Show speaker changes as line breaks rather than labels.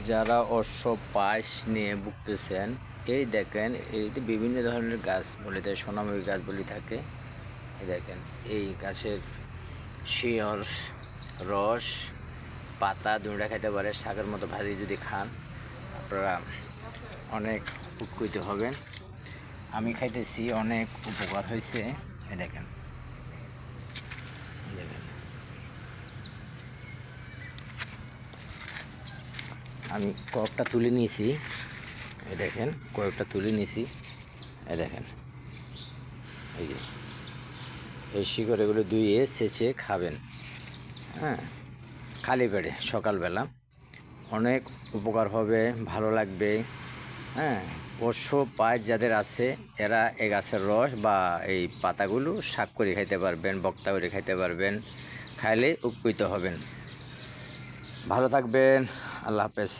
যারা অশ্ব পাশ নিয়ে ভুগতেছেন, এই দেখেন এইতে বিভিন্ন ধরনের গাছ বলে থাকে, সোনামুখী গাছ বলে থাকে। এই দেখেন এই গাছের শিয়র, রস, পাতা দুইটা খাইতে পারে। শাকের মতো ভাজি যদি খান আপনারা অনেক উপকৃত হবেন। আমি খাইতেছি, অনেক উপকার হয়েছে। এই দেখেন দেখেন আমি কয়েকটা তুলে নিয়েছি। এই দেখেন কয়েকটা তুলে নিয়েছি। এই দেখেন এই যে এই শিকড় এগুলো ধুয়ে ছেঁচে খাবেন, হ্যাঁ, খালি পেটে সকালবেলা অনেক উপকার হবে, ভালো লাগবে। হ্যাঁ, অশ্ব পায় যাদের আছে এরা এই গাছের রস বা এই পাতাগুলো শাক করে খাইতে পারবেন, বক্তা করে খাইতে পারবেন, খাইলে উপকৃত হবেন। ভালো থাকবেন। আল্লাহ হাফেজ।